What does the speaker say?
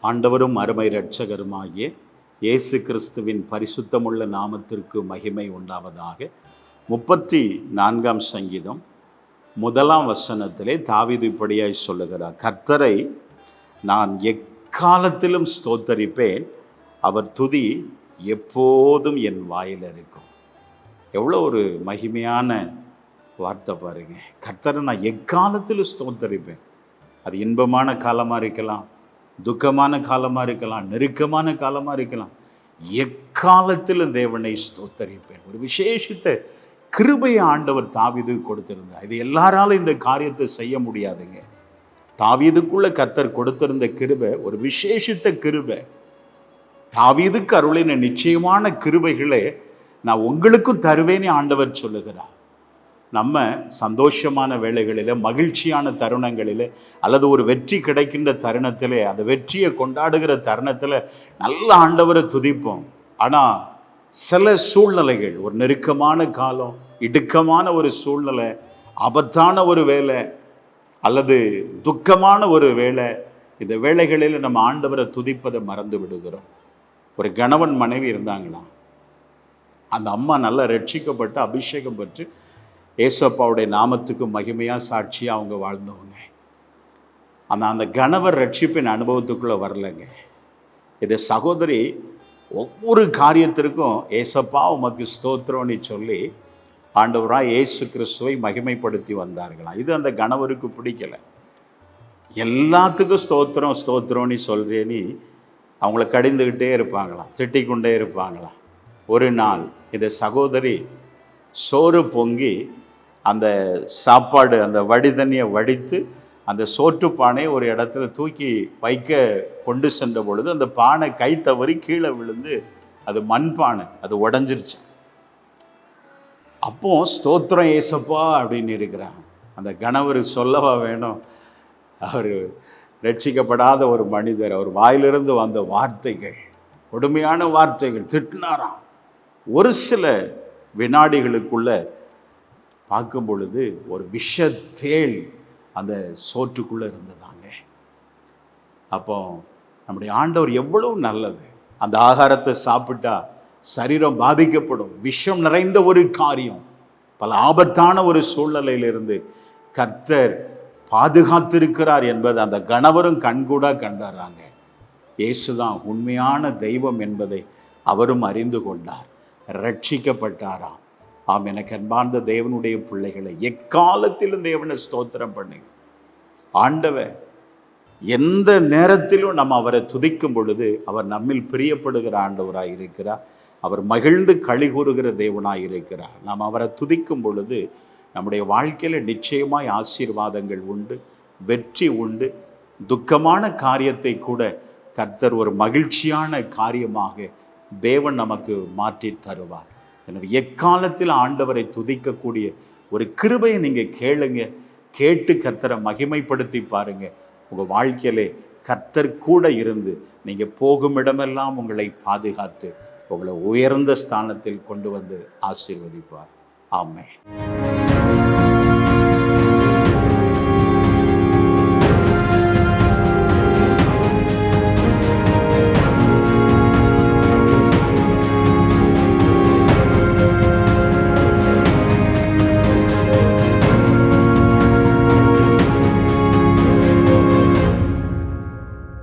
ஆண்டவரும் அருமை இரட்சகருமாகிய இயேசு கிறிஸ்துவின் பரிசுத்தமுள்ள நாமத்திற்கு மகிமை உண்டாவதாக. 34ஆம் சங்கீதம் 1ஆம் வசனத்திலே தாவீது இப்படியாய் சொல்லுகிறார், கர்த்தரை நான் எக்காலத்திலும் ஸ்தோத்தரிப்பேன், அவர் துதி எப்போதும் என் வாயில் இருக்கும். எவ்வளோ ஒரு மகிமையான வார்த்தை பாருங்க. கர்த்தரை நான் எக்காலத்திலும் ஸ்தோத்தரிப்பேன். அது இன்பமான காலமாக இருக்கலாம், துக்கமான காலமாக இருக்கலாம், நெருக்கமான காலமாக இருக்கலாம், எக்காலத்திலும் தேவனை ஸ்தோத்தரிப்பேன். ஒரு விசேஷித்த கிருபையை ஆண்டவர் தாவீது கொடுத்திருந்தார். இது எல்லாராலும் இந்த காரியத்தை செய்ய முடியாதுங்க. தாவீதுக்குள்ள கர்த்தர் கொடுத்திருந்த கிருபை ஒரு விசேஷித்த கிருபை. தாவீதுக்கு அருளின நிச்சயமான கிருபைகளை நான் உங்களுக்கும் தருவேனே ஆண்டவர் சொல்லுகிறார். நம்ம சந்தோஷமான வேளைகளில், மகிழ்ச்சியான தருணங்களில், அல்லது ஒரு வெற்றி கிடைக்கின்ற தருணத்தில், அந்த வெற்றியை கொண்டாடுகிற தருணத்தில் நல்ல ஆண்டவரை துதிப்போம். ஆனால் சில சூழ்நிலைகள், ஒரு நெருக்கமான காலம், இடுக்கமான ஒரு சூழ்நிலை, ஆபத்தான ஒரு வேலை அல்லது துக்கமான ஒரு வேலை, இந்த வேளைகளில் நம்ம ஆண்டவரை துதிப்பதை மறந்து விடுகிறோம். ஒரு கணவன் மனைவி இருந்தாங்களாம். அந்த அம்மா நல்லா ரட்சிக்கப்பட்டு அபிஷேகம் பெற்று ஏசப்பாவுடைய நாமத்துக்கு மகிமையாக சாட்சியாக அவங்க வாழ்ந்தவங்க. ஆனால் அந்த கணவர் ரட்சிப்பின் அனுபவத்துக்குள்ளே வரலைங்க. இது சகோதரி ஒவ்வொரு காரியத்திற்கும் ஏசப்பா உமக்கு ஸ்தோத்திரம்னு சொல்லி ஆண்டவராக இயேசு கிறிஸ்துவை மகிமைப்படுத்தி வந்தார்களாம். இது அந்த கணவருக்கு பிடிக்கலை. எல்லாத்துக்கும் ஸ்தோத்திரம் ஸ்தோத்திரம்னு சொல்கிறேன்னு அவங்கள கடிந்துக்கிட்டே இருப்பாங்களாம், திட்டிக்கொண்டே இருப்பாங்களாம். ஒரு நாள் இந்த சகோதரி சோறு பொங்கி அந்த சாப்பாடு, அந்த வடி தண்ணியை வடித்து அந்த சோற்று பானையை ஒரு இடத்துல தூக்கி வைக்க கொண்டு சென்ற பொழுது அந்த பானை கை தவறி கீழே விழுந்து அது மண் பானை, அது உடஞ்சிருச்சு. அப்போ ஸ்தோத்திரம் ஏசப்பா அப்படின்னு இருக்கிறாங்க. அந்த கணவர் சொல்லவா வேணும், அவர் ரட்சிக்கப்படாத ஒரு மனிதர், அவர் வாயிலிருந்து வந்த வார்த்தைகள் கொடுமையான வார்த்தைகள், திட்டினாராம். ஒரு சில வினாடிகளுக்குள்ள பார்க்கும் பொழுது ஒரு விஷத்தேள் அந்த சோற்றுக்குள்ளே இருந்ததாங்க. அப்போ நம்முடைய ஆண்டவர் எவ்வளவு நல்லது. அந்த ஆகாரத்தை சாப்பிட்டா சரீரம் பாதிக்கப்படும், விஷம் நிறைந்த ஒரு காரியம், பல ஆபத்தான ஒரு சூழ்நிலையிலிருந்து கர்த்தர் பாதுகாத்திருக்கிறார் என்பதை அந்த கணவரும் கண்கூடா கண்டாராங்க. இயேசுதான் உண்மையான தெய்வம் என்பதை அவரும் அறிந்து கொண்டார், ரட்சிக்கப்பட்டாராம். ஆம், எனக்கு அன்பார்ந்த தேவனுடைய பிள்ளைகளை, எக்காலத்திலும் தேவனை ஸ்தோத்திரம் பண்ணுங்க. ஆண்டவர் எந்த நேரத்திலும் நம்ம அவரை துதிக்கும் பொழுது அவர் நம்மில் பிரியப்படுகிற ஆண்டவராக இருக்கிறார். அவர் மகிழ்ந்து களி கூறுகிற தேவனாக இருக்கிறார். நாம் அவரை துதிக்கும் பொழுது நம்முடைய வாழ்க்கையில் நிச்சயமாய் ஆசீர்வாதங்கள் உண்டு, வெற்றி உண்டு. துக்கமான காரியத்தை கூட கர்த்தர் ஒரு மகிழ்ச்சியான காரியமாக தேவன் நமக்கு மாற்றி தருவார். எனவே எக்காலத்தில் ஆண்டவரை துதிக்கக்கூடிய ஒரு கிருபையை நீங்கள் கேளுங்க. கேட்டு கர்த்தரை மகிமைப்படுத்தி பாருங்க. உங்கள் வாழ்க்கையிலே கர்த்தர் கூட இருந்து நீங்கள் போகும் இடமெல்லாம் உங்களை பாதுகாத்து உங்களை உயர்ந்த ஸ்தானத்தில் கொண்டு வந்து ஆசீர்வதிப்பார். ஆமென்.